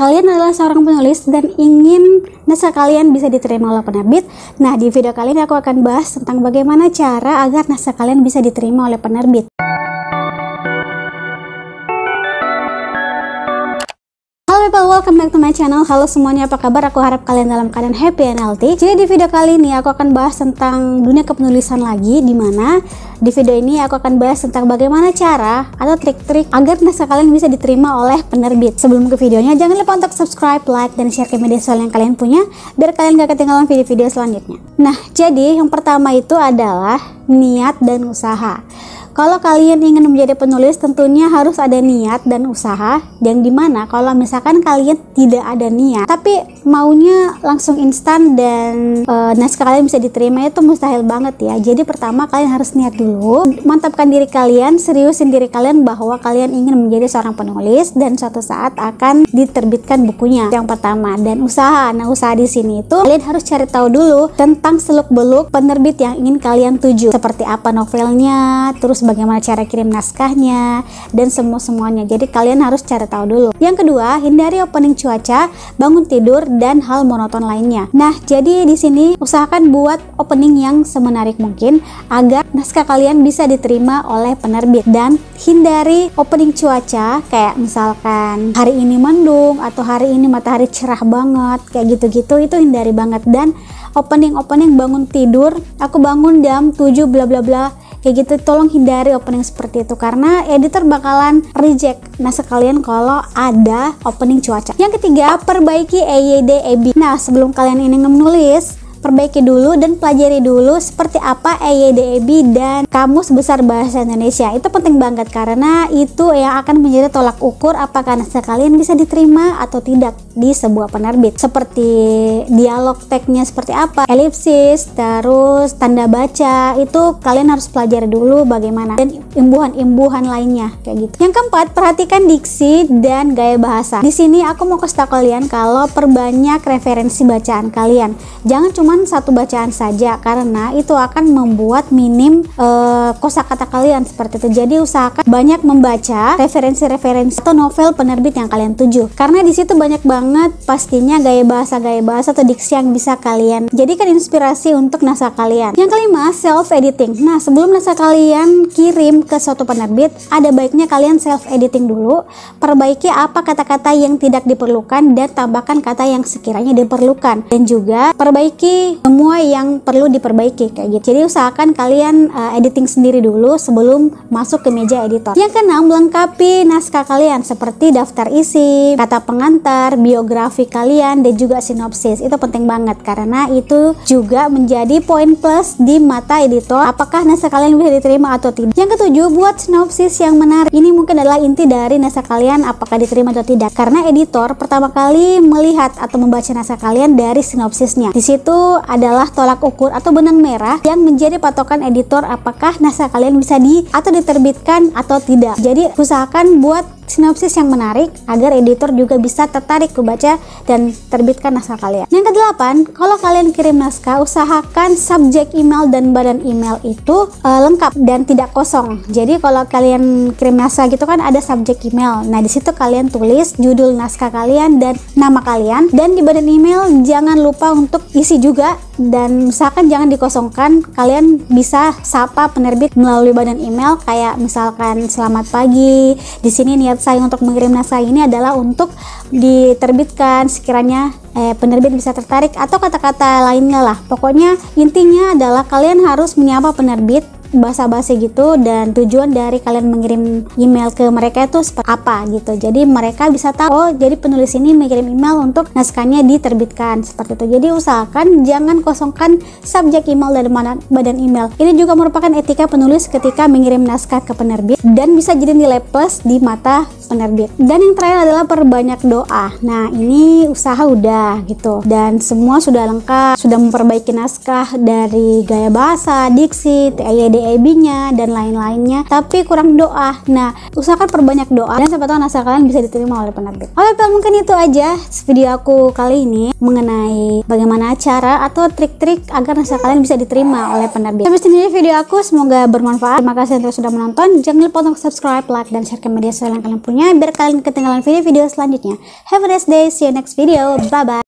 kalian adalah seorang penulis dan ingin naskah kalian bisa diterima oleh penerbit. Nah, di video kali ini aku akan bahas tentang bagaimana cara agar naskah kalian bisa diterima oleh penerbit. Halo people, welcome back to my channel. Halo semuanya, apa kabar? Aku harap kalian dalam keadaan happy and healthy. Jadi di video kali ini aku akan bahas tentang dunia kepenulisan lagi, dimana di video ini aku akan bahas tentang bagaimana cara atau trik-trik agar naskah kalian bisa diterima oleh penerbit. Sebelum ke videonya, jangan lupa untuk subscribe, like, dan share ke media sosial yang kalian punya biar kalian gak ketinggalan video-video selanjutnya. Nah, jadi yang pertama itu adalah niat dan usaha. Kalau kalian ingin menjadi penulis, tentunya harus ada niat dan usaha. Yang dimana kalau misalkan kalian tidak ada niat, tapi maunya langsung instan dan naskah kalian bisa diterima, itu mustahil banget ya. Jadi pertama kalian harus niat dulu, mantapkan diri kalian, seriusin diri kalian bahwa kalian ingin menjadi seorang penulis dan suatu saat akan diterbitkan bukunya. Yang pertama, dan usaha. Nah, usaha di sini itu kalian harus cari tahu dulu tentang seluk-beluk penerbit yang ingin kalian tuju, seperti apa novelnya, terus bagaimana cara kirim naskahnya, dan semuanya. Jadi kalian harus cari tahu dulu. Yang kedua, hindari opening cuaca, bangun tidur, dan hal monoton lainnya. Nah, jadi di sini usahakan buat opening yang semenarik mungkin agar naskah kalian bisa diterima oleh penerbit, dan hindari opening cuaca kayak misalkan hari ini mendung atau hari ini matahari cerah banget kayak gitu-gitu, itu hindari banget. Dan opening bangun tidur, aku bangun jam 7 bla bla bla kayak gitu, tolong hindari opening seperti itu karena editor bakalan reject naskah kalian kalau ada opening cuaca. Yang ketiga, perbaiki EYD EB. Nah, sebelum kalian ini menulis, perbaiki dulu dan pelajari dulu seperti apa EYD EB dan Kamus Besar Bahasa Indonesia. Itu penting banget karena itu yang akan menjadi tolak ukur apakah naskah kalian bisa diterima atau tidak di sebuah penerbit. Seperti dialog tagnya seperti apa, elipsis, terus tanda baca, itu kalian harus pelajari dulu bagaimana, dan imbuhan-imbuhan lainnya kayak gitu. Yang keempat, perhatikan diksi dan gaya bahasa. Di sini aku mau kasih tahu kalian kalau perbanyak referensi bacaan kalian. Jangan cuma satu bacaan saja karena itu akan membuat minim kosakata kalian seperti itu. Jadi usahakan banyak membaca referensi-referensi atau novel penerbit yang kalian tuju karena di situ banyak banget pastinya gaya bahasa atau diksi yang bisa kalian jadikan inspirasi untuk naskah kalian. Yang kelima, self editing. Nah, sebelum naskah kalian kirim ke suatu penerbit, ada baiknya kalian self editing dulu, perbaiki apa kata-kata yang tidak diperlukan dan tambahkan kata yang sekiranya diperlukan, dan juga perbaiki semua yang perlu diperbaiki kayak gitu. Jadi usahakan kalian editing sendiri dulu sebelum masuk ke meja editor. Yang keenam, melengkapi naskah kalian seperti daftar isi, kata pengantar, biografi kalian, dan juga sinopsis. Itu penting banget karena itu juga menjadi poin plus di mata editor apakah naskah kalian bisa diterima atau tidak. Yang ketujuh, buat sinopsis yang menarik. Ini mungkin adalah inti dari naskah kalian apakah diterima atau tidak, karena editor pertama kali melihat atau membaca naskah kalian dari sinopsisnya. Di situ adalah tolak ukur atau benang merah yang menjadi patokan editor apakah naskah kalian bisa diterbitkan atau tidak. Jadi usahakan buat sinopsis yang menarik agar editor juga bisa tertarik membaca dan terbitkan naskah kalian. Yang kedelapan, kalau kalian kirim naskah, usahakan subjek email dan badan email itu lengkap dan tidak kosong. Jadi kalau kalian kirim naskah gitu kan ada subjek email. Nah, di situ kalian tulis judul naskah kalian dan nama kalian, dan di badan email jangan lupa untuk isi juga, dan misalkan jangan dikosongkan. Kalian bisa sapa penerbit melalui badan email kayak misalkan selamat pagi. Di sini niat saya untuk mengirim naskah ini adalah untuk diterbitkan sekiranya penerbit bisa tertarik, atau kata-kata lainnya lah. Pokoknya intinya adalah kalian harus menyapa penerbit basa-basi gitu, dan tujuan dari kalian mengirim email ke mereka itu seperti apa gitu. Jadi mereka bisa tahu, oh jadi penulis ini mengirim email untuk naskahnya diterbitkan seperti itu. Jadi usahakan jangan kosongkan subjek email dan badan email. Ini juga merupakan etika penulis ketika mengirim naskah ke penerbit dan bisa jadi nilai plus di mata penerbit. Dan yang terakhir adalah perbanyak doa. Nah, ini usaha udah gitu, dan semua sudah lengkap, sudah memperbaiki naskah dari gaya bahasa, diksi, EYD BAB-nya dan lain-lainnya, tapi kurang doa. Nah, usahakan perbanyak doa dan siapa tahu naskah kalian bisa diterima oleh penerbit. Oke, mungkin itu aja video aku kali ini mengenai bagaimana cara atau trik-trik agar naskah kalian bisa diterima oleh penerbit. Sampai sini video aku, semoga bermanfaat. Terima kasih yang sudah menonton. Jangan lupa untuk subscribe, like, dan share ke media sosial yang kalian punya biar kalian ketinggalan video-video selanjutnya. Have a nice day, see you next video, bye bye.